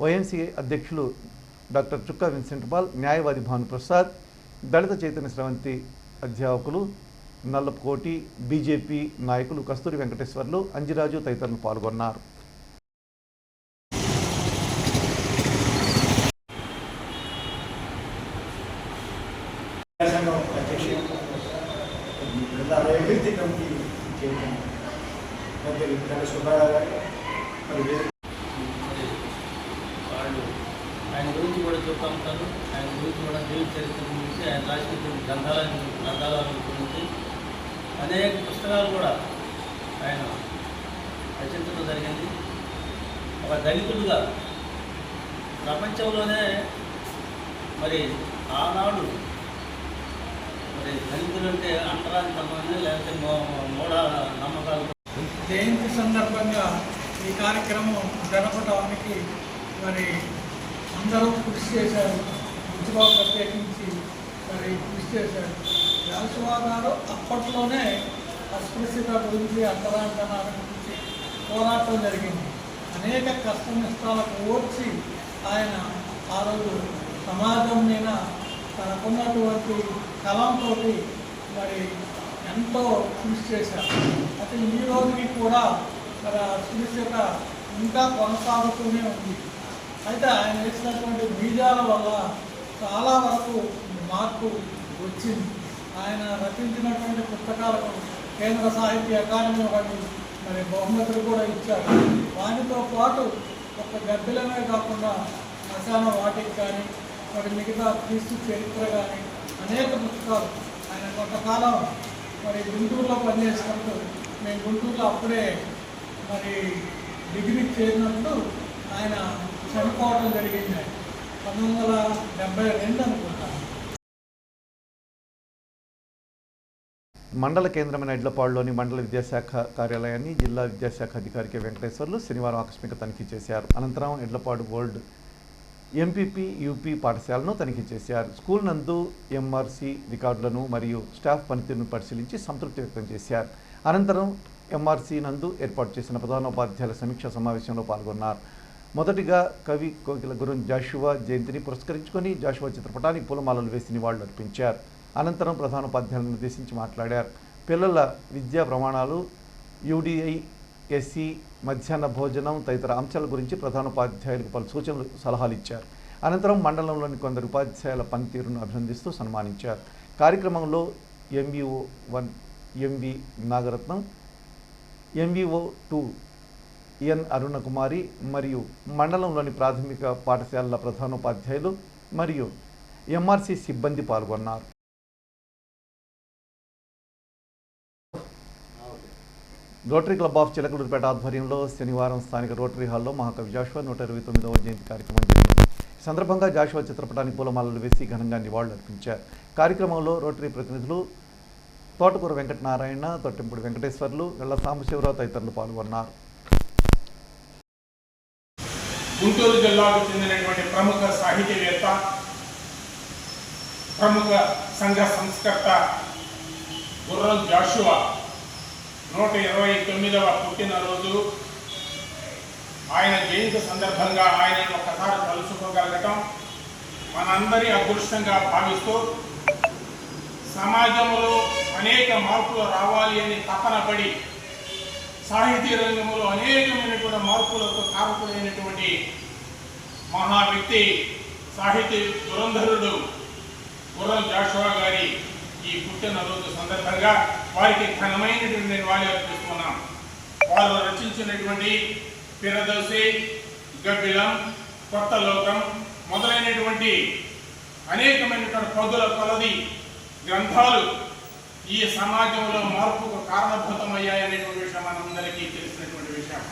వైఎంసీ అధ్యక్షులు డాక్టర్ చుక్కా విన్సెంట్ పాల్, న్యాయవాది భానుప్రసాద్, దళిత చైతన్య స్రవంతి అధ్యాపకులు నల్లకోటి, బీజేపీ నాయకులు కస్తూరి వెంకటేశ్వర్లు, అంజిరాజు తదితరులు పాల్గొన్నారు. ఆయన గురించి కూడా చెప్తా ఉంటారు. ఆయన గురించి కూడా జీవిత చరిత్ర గురించి, ఆయన రాసినటువంటి గ్రంథాల గురించి అనేక పుస్తకాలు కూడా ఆయన రచించడం జరిగింది. ఒక దళితుడుగా ప్రపంచంలోనే మరి ఆనాడు మరి దళితులంటే అంటరాని సంబంధం లేకపోతే మూఢ నమ్మకాలు. జయంతి సందర్భంగా ఈ కార్యక్రమం జరపడానికి మరి అందరూ కృషి చేశారు. బుచ్చిబాబు ప్రత్యేకించి మరి కృషి చేశారు. జాషువా గారు అప్పట్లోనే అస్పృశ్యత గురించి, అంతరాంతనాల గురించి పోరాటం జరిగింది. అనేక కష్ట నష్టాలకు ఓర్చి ఆయన ఆ రోజు సమాజం మీద తనకున్నటువంటి కలంతో మరి ఎంతో కృషి చేశారు. అయితే ఈ రోజుకి కూడా మరి అస్పృశ్యత ఇంకా కొనసాగుతూనే ఉంది. అయితే ఆయన వేసినటువంటి బీజాల వల్ల చాలా వరకు మార్పు వచ్చింది. ఆయన రచించినటువంటి పుస్తకాలకు కేంద్ర సాహిత్య అకాడమీ వాళ్ళు మరి బహుమతులు కూడా ఇచ్చారు. వాటితో పాటు ఒక గబ్బిలమే కాకుండా శ్మశాన వాటికి కానీ మరి మిగతా క్రీస్తు చరిత్ర కానీ అనేక పుస్తకాలు. ఆయన కొంతకాలం మరి గుంటూరులో పనిచేసినప్పుడు, మేము గుంటూరులో అప్పుడే మరి డిగ్రీకి చేరినప్పుడు ఆయన చనిపోవడం జరిగింది. 1972 అనుకుంటాను. మండల కేంద్రమైన ఎడ్లపాడులోని మండల విద్యాశాఖ కార్యాలయాన్ని జిల్లా విద్యాశాఖ అధికారి కె వెంకటేశ్వర్లు శనివారం ఆకస్మిక తనిఖీ చేశారు. అనంతరం ఎడ్లపాడు వరల్డ్ ఎంపీపీ యూపీ పాఠశాలను తనిఖీ చేశారు. స్కూల్ నందు ఎంఆర్సీ రికార్డులను మరియు స్టాఫ్ పనితీరును పరిశీలించి సంతృప్తి వ్యక్తం చేశారు. అనంతరం ఎంఆర్సీ నందు ఏర్పాటు చేసిన ప్రధానోపాధ్యాయుల సమీక్షా సమావేశంలో పాల్గొన్నారు. మొదటిగా కవి కోకిల గురుం జాషువా జయంతిని పురస్కరించుకొని జాషువా చిత్రపటానికి పూలమాలలు వేసి నివాళులు అర్పించారు. అనంతరం ప్రధానోపాధ్యాయులను ఉద్దేశించి మాట్లాడారు. పిల్లల విద్యా ప్రమాణాలు, యూడిఐ, ఎస్సీ, మధ్యాహ్న భోజనం తదితర అంశాల గురించి ప్రధానోపాధ్యాయులకు పలు సూచనలు, సలహాలు ఇచ్చారు. అనంతరం మండలంలోని కొందరు ఉపాధ్యాయుల పనితీరును అభినందిస్తూ సన్మానించారు. కార్యక్రమంలో MVO1 MV నాగరత్నం, MVO2 ఎన్ అరుణకుమారి మరియు మండలంలోని ప్రాథమిక పాఠశాలల ప్రధానోపాధ్యాయులు మరియు MRC సిబ్బంది పాల్గొన్నారు. రోటరీ క్లబ్ ఆఫ్ చిలకలూరుపేట ఆధ్వర్యంలో శనివారం స్థానిక రోటరీ హాల్లో మహాకవి జాషువా 129వ జయంతి కార్యక్రమం జరిగింది. ఈ సందర్భంగా జాషువా చిత్రపటానికి పూలమాలలు వేసి ఘనంగా నివాళులు అర్పించారు. కార్యక్రమంలో రోటరీ ప్రతినిధులు తోటకూర వెంకటనారాయణ, తొట్టెంపుడి వెంకటేశ్వర్లు, వెళ్ల సాంబశివరావు తదితరులు పాల్గొన్నారు. గుంటూరు జిల్లాకు చెందినటువంటి ప్రముఖ సాహితీవేత్త, ప్రముఖ సంఘ సంస్కర్త గుర్రం జాషువా 129వ పుట్టినరోజు. ఆయన జయంతి సందర్భంగా ఆయనను ఒకసారి తలుచుకోగలగటం మనందరి అదృష్టంగా భావిస్తూ సమాజంలో అనేక మార్పులు రావాలి అని తపన పడి సాహితీ రంగంలో అనేకమైనటువంటి మార్పులకు కారకుడైనటువంటి మహా వ్యక్తి, సాహితీ దురంధరుడు గుర్రం జాషువా గారి ఈ పుట్టినరోజు సందర్భంగా వారికి ఘనమైనటువంటి నివాళులు అర్పిస్తున్నాం. వారు రచించినటువంటి పిరదోసి, గబ్బిలం, కొత్త లోకం మొదలైనటువంటి అనేకమైనటువంటి పదుల కొలది గ్రంథాలు ఈ సమాజంలో మార్పుకు కారణభూతమయ్యాయనేటువంటి విషయం మనందరికీ తెలిసినటువంటి విషయం.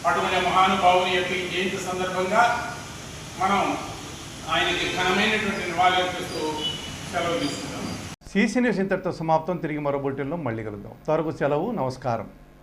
అటువంటి మహానుభావుని యొక్క ఈ జయంతి సందర్భంగా మనం ఆయనకి ఘనమైనటువంటి నివాళులు అర్పిస్తూ సెలవు తీసుకుంటాం. సీసీ న్యూస్ ఇంతటితో సమాప్తం. తిరిగి మరో బులెటిన్లో మళ్ళీ కలుద్దాం. త్వరకు సెలవు. నమస్కారం.